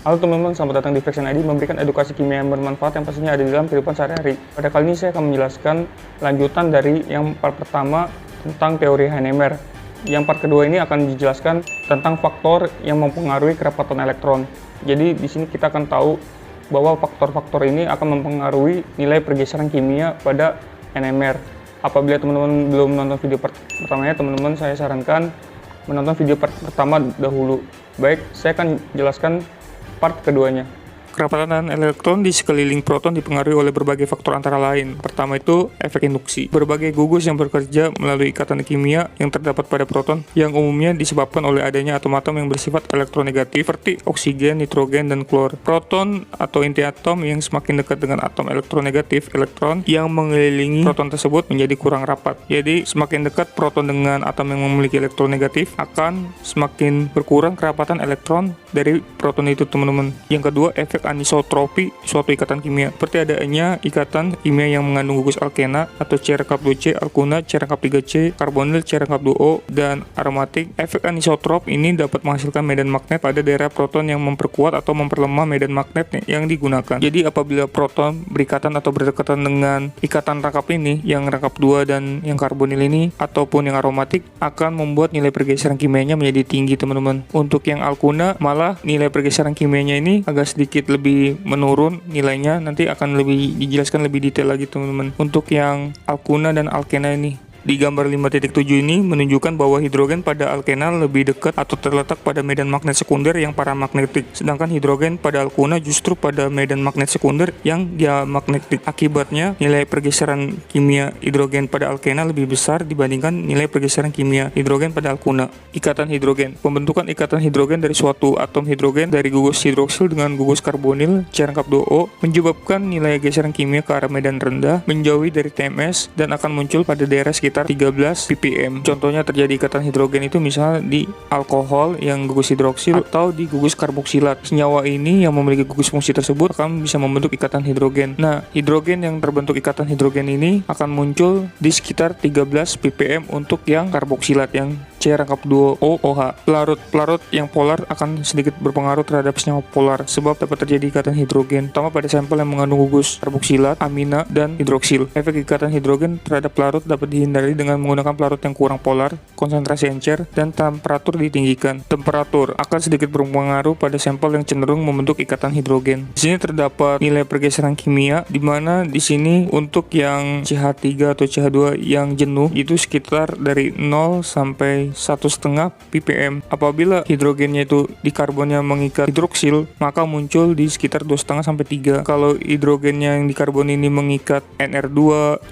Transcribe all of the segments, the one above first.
Halo teman-teman, selamat datang di Fraction ID, memberikan edukasi kimia yang bermanfaat yang pastinya ada di dalam kehidupan sehari-hari. Pada kali ini saya akan menjelaskan lanjutan dari yang part pertama tentang teori Heinemer. Yang part kedua ini akan dijelaskan tentang faktor yang mempengaruhi kerapatan elektron. Jadi di sini kita akan tahu bahwa faktor-faktor ini akan mempengaruhi nilai pergeseran kimia pada NMR. Apabila teman-teman belum menonton video pertamanya, teman-teman saya sarankan menonton video pertama dahulu. Baik, saya akan jelaskan part keduanya. Kerapatan elektron di sekeliling proton dipengaruhi oleh berbagai faktor antara lain. Pertama itu efek induksi. Berbagai gugus yang bekerja melalui ikatan kimia yang terdapat pada proton yang umumnya disebabkan oleh adanya atom-atom yang bersifat elektronegatif seperti oksigen, nitrogen, dan klor. Proton atau inti atom yang semakin dekat dengan atom elektronegatif, elektron yang mengelilingi proton tersebut menjadi kurang rapat. Jadi semakin dekat proton dengan atom yang memiliki elektronegatif akan semakin berkurang kerapatan elektron dari proton itu, teman-teman. Yang kedua, efek anisotropi suatu ikatan kimia, seperti adanya ikatan kimia yang mengandung gugus alkena atau C-2C, alkuna, C-3C, karbonil, C-2O, dan aromatik. Efek anisotrop ini dapat menghasilkan medan magnet pada daerah proton yang memperkuat atau memperlemah medan magnet yang digunakan. Jadi apabila proton berikatan atau berdekatan dengan ikatan rangkap ini, yang rangkap 2 dan yang karbonil ini, ataupun yang aromatik, akan membuat nilai pergeseran kimianya menjadi tinggi, teman-teman. Untuk yang alkuna, malah nilai pergeseran kimianya ini agak sedikit lebih menurun nilainya, nanti akan lebih dijelaskan lebih detail lagi, teman-teman. Untuk yang alkuna dan alkena ini, di gambar 5.7 ini menunjukkan bahwa hidrogen pada alkena lebih dekat atau terletak pada medan magnet sekunder yang paramagnetik, sedangkan hidrogen pada alkuna justru pada medan magnet sekunder yang diamagnetik. Akibatnya, nilai pergeseran kimia hidrogen pada alkena lebih besar dibandingkan nilai pergeseran kimia hidrogen pada alkuna. Ikatan hidrogen. Pembentukan ikatan hidrogen dari suatu atom hidrogen dari gugus hidroksil dengan gugus karbonil C-2O menyebabkan nilai geseran kimia ke arah medan rendah, menjauhi dari TMS, dan akan muncul pada daerah sekitar 13 ppm. Contohnya terjadi ikatan hidrogen itu misalnya di alkohol yang gugus hidroksil atau di gugus karboksilat. Senyawa ini yang memiliki gugus fungsi tersebut akan bisa membentuk ikatan hidrogen. Nah, hidrogen yang terbentuk ikatan hidrogen ini akan muncul di sekitar 13 ppm untuk yang karboksilat yang C-2OH. Pelarut yang polar akan sedikit berpengaruh terhadap senyawa polar sebab dapat terjadi ikatan hidrogen, terutama pada sampel yang mengandung gugus karboksilat, amina, dan hidroksil. Efek ikatan hidrogen terhadap pelarut dapat dihindari dengan menggunakan pelarut yang kurang polar, konsentrasi encer, dan temperatur ditinggikan. Temperatur akan sedikit berpengaruh pada sampel yang cenderung membentuk ikatan hidrogen. Di sini terdapat nilai pergeseran kimia, di mana di sini untuk yang CH3 atau CH2 yang jenuh itu sekitar dari 0 sampai 1,5 ppm. Apabila hidrogennya itu di karbonnya mengikat hidroksil, maka muncul di sekitar 2,5 sampai 3. Kalau hidrogennya yang di karbon ini mengikat NR2,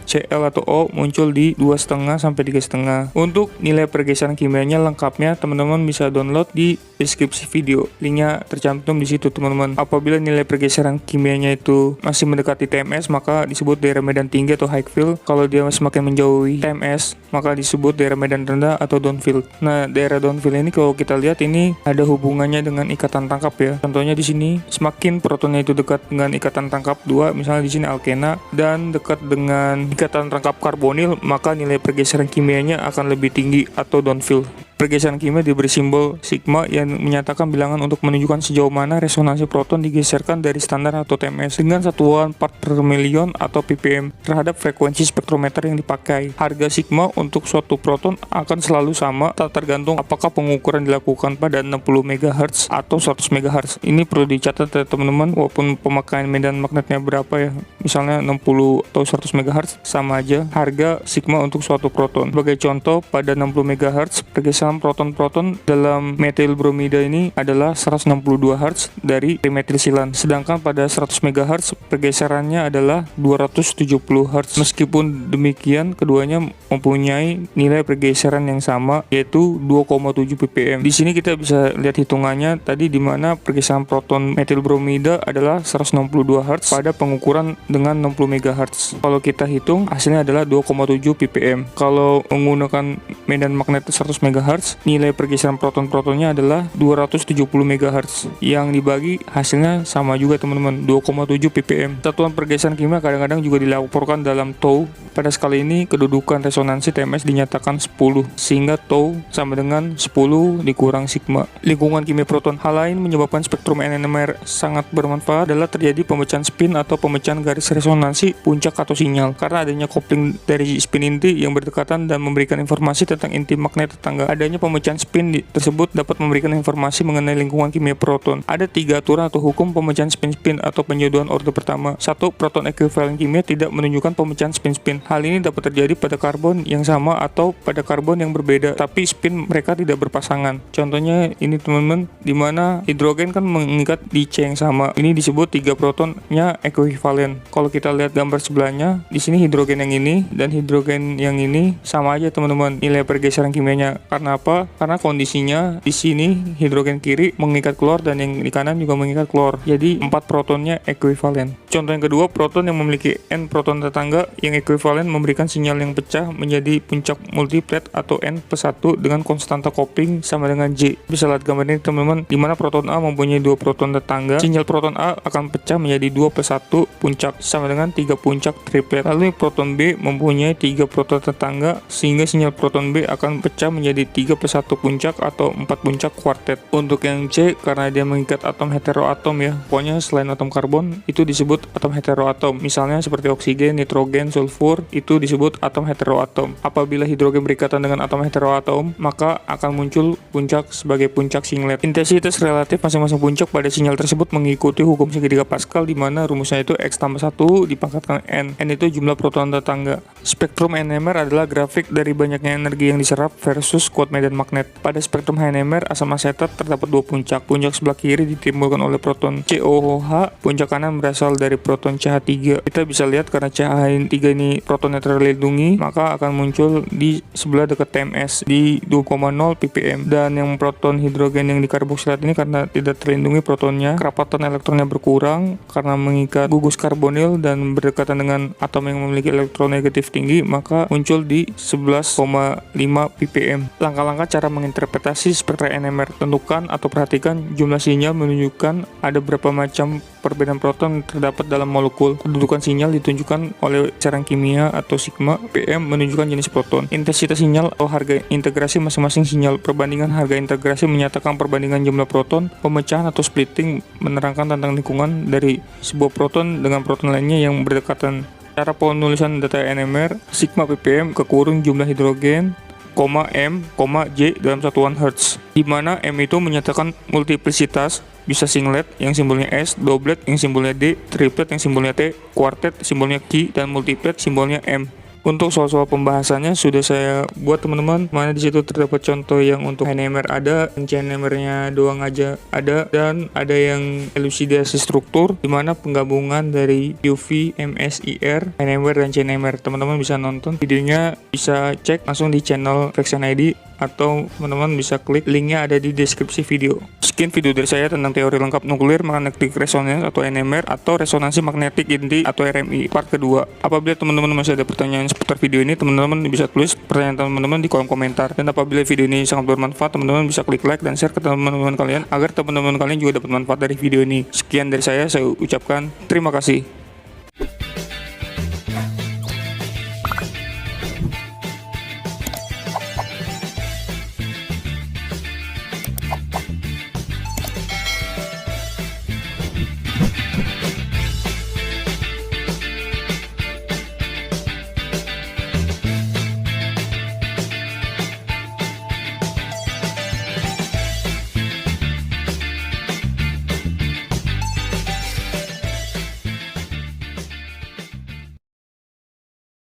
Cl atau O, muncul di 2,5 sampai 3,5. Untuk nilai pergeseran kimianya lengkapnya teman-teman bisa download di deskripsi video. Linknya tercantum di situ, teman-teman. Apabila nilai pergeseran kimianya itu masih mendekati TMS, maka disebut daerah medan tinggi atau high field. Kalau dia semakin menjauhi TMS, maka disebut daerah medan rendah atau downfield. Nah, daerah downfield ini kalau kita lihat ini ada hubungannya dengan ikatan tangkap ya. Contohnya di sini, semakin protonnya itu dekat dengan ikatan tangkap 2, misalnya di sini alkena, dan dekat dengan ikatan tangkap karbonil, maka nilai pergeseran kimianya akan lebih tinggi atau downfield. Pergeseran kimia diberi simbol sigma yang menyatakan bilangan untuk menunjukkan sejauh mana resonansi proton digeserkan dari standar atau TMS dengan satuan part per million atau ppm terhadap frekuensi spektrometer yang dipakai. Harga sigma untuk suatu proton akan selalu sama, tak tergantung apakah pengukuran dilakukan pada 60 MHz atau 100 MHz. Ini perlu dicatat ya teman-teman, walaupun pemakaian medan magnetnya berapa ya, misalnya 60 atau 100 MHz, sama aja harga sigma untuk suatu proton. Sebagai contoh, pada 60 MHz pergeseran pergeseran proton-proton dalam metil bromida ini adalah 162 Hz dari trimetilsilan, sedangkan pada 100 MHz pergeserannya adalah 270 Hz. Meskipun demikian, keduanya mempunyai nilai pergeseran yang sama, yaitu 2,7 ppm. Di sini kita bisa lihat hitungannya tadi, di mana pergeseran proton metil bromida adalah 162 Hz pada pengukuran dengan 60 MHz. Kalau kita hitung, hasilnya adalah 2,7 ppm. Kalau menggunakan medan magnet 100 MHz, nilai pergeseran proton-protonnya adalah 270 MHz. Yang dibagi hasilnya sama juga teman-teman, 2,7 ppm. Satuan pergeseran kimia kadang-kadang juga dilaporkan dalam tau. Pada skala ini kedudukan resonansi TMS dinyatakan 10, sehingga tau sama dengan 10 dikurang sigma. Lingkungan kimia proton. Hal lain menyebabkan spektrum NMR sangat bermanfaat adalah terjadi pemecahan spin atau pemecahan garis resonansi puncak atau sinyal, karena adanya kopling dari spin inti yang berdekatan dan memberikan informasi tentang inti magnet tetangga. Adanya pemecahan spin tersebut dapat memberikan informasi mengenai lingkungan kimia proton. Ada 3 aturan atau hukum pemecahan spin-spin atau penjodohan orde pertama. 1. Proton ekuivalen kimia tidak menunjukkan pemecahan spin-spin. Hal ini dapat terjadi pada karbon yang sama atau pada karbon yang berbeda, tapi spin mereka tidak berpasangan. Contohnya ini teman-teman, di mana hidrogen kan mengikat di C yang sama. Ini disebut 3 protonnya ekuivalen. Kalau kita lihat gambar sebelahnya, di sini hidrogen yang ini dan hidrogen yang ini sama aja teman-teman nilai pergeseran kimianya. Karena apa? Karena kondisinya di sini hidrogen kiri mengikat klor dan yang di kanan juga mengikat klor. Jadi 4 protonnya ekuivalen. Contoh yang kedua, proton yang memiliki N proton tetangga yang ekuivalen memberikan sinyal yang pecah menjadi puncak multiplet atau N+1 dengan konstanta kopling sama dengan J. Bisa lihat gambar ini teman-teman, di mana proton A mempunyai 2 proton tetangga. Sinyal proton A akan pecah menjadi 2+1 puncak sama dengan 3 puncak triplet. Lalu proton B mempunyai 3 proton tetangga, sehingga sinyal proton B akan pecah menjadi 3+1 puncak atau 4 puncak kuartet. Untuk yang C, karena dia mengikat atom heteroatom ya, pokoknya selain atom karbon itu disebut atom heteroatom. Misalnya seperti oksigen, nitrogen, sulfur, itu disebut atom heteroatom. Apabila hidrogen berikatan dengan atom heteroatom, maka akan muncul puncak sebagai puncak singlet. Intensitas relatif masing-masing puncak pada sinyal tersebut mengikuti hukum segitiga Pascal, di mana rumusnya itu X tambah 1 dipangkatkan N. N itu jumlah proton tetangga. Spektrum NMR adalah grafik dari banyaknya energi yang diserap versus kuat medan magnet. Pada spektrum NMR, asam asetat terdapat 2 puncak. Puncak sebelah kiri ditimbulkan oleh proton COOH, puncak kanan berasal dari proton CH3. Kita bisa lihat karena CH3 ini protonnya terlindungi, maka akan muncul di sebelah dekat TMS di 2,0 ppm. Dan yang proton hidrogen yang di karboksilat ini karena tidak terlindungi protonnya, kerapatan elektronnya berkurang karena mengikat gugus karbonil dan berdekatan dengan atom yang memiliki elektronegatif tinggi, maka muncul di 11,5 ppm. Langkah-langkah cara menginterpretasi spektra NMR. Tentukan atau perhatikan jumlah sinyal menunjukkan ada berapa macam perbedaan proton terdapat dalam molekul. Kedudukan sinyal ditunjukkan oleh cairan kimia atau sigma. PM menunjukkan jenis proton. Intensitas sinyal atau harga integrasi masing-masing sinyal. Perbandingan harga integrasi menyatakan perbandingan jumlah proton. Pemecahan atau splitting menerangkan tentang lingkungan dari sebuah proton dengan proton lainnya yang berdekatan. Cara penulisan data NMR, sigma ppm kekurung jumlah hidrogen, M, J dalam satuan Hertz, di mana M itu menyatakan multiplisitas, bisa singlet yang simbolnya S, doublet yang simbolnya D, triplet yang simbolnya T, quartet simbolnya Q, dan multiplet simbolnya M. Untuk soal-soal pembahasannya sudah saya buat teman-teman, mana di situ terdapat contoh yang untuk NMR ada, NMR-nya doang aja ada, dan ada yang elusidasi struktur, di mana penggabungan dari UV, MSIR, NMR dan CNMR. Teman-teman bisa nonton videonya, bisa cek langsung di channel Fraction ID, atau teman-teman bisa klik linknya ada di deskripsi video. Sekian video dari saya tentang teori lengkap nuklir, magnetic resonance atau NMR, atau resonansi magnetik inti atau RMI part kedua. Apabila teman-teman masih ada pertanyaan seputar video ini, teman-teman bisa tulis pertanyaan teman-teman di kolom komentar. Dan apabila video ini sangat bermanfaat, teman-teman bisa klik like dan share ke teman-teman kalian agar teman-teman kalian juga dapat manfaat dari video ini. Sekian dari saya ucapkan terima kasih.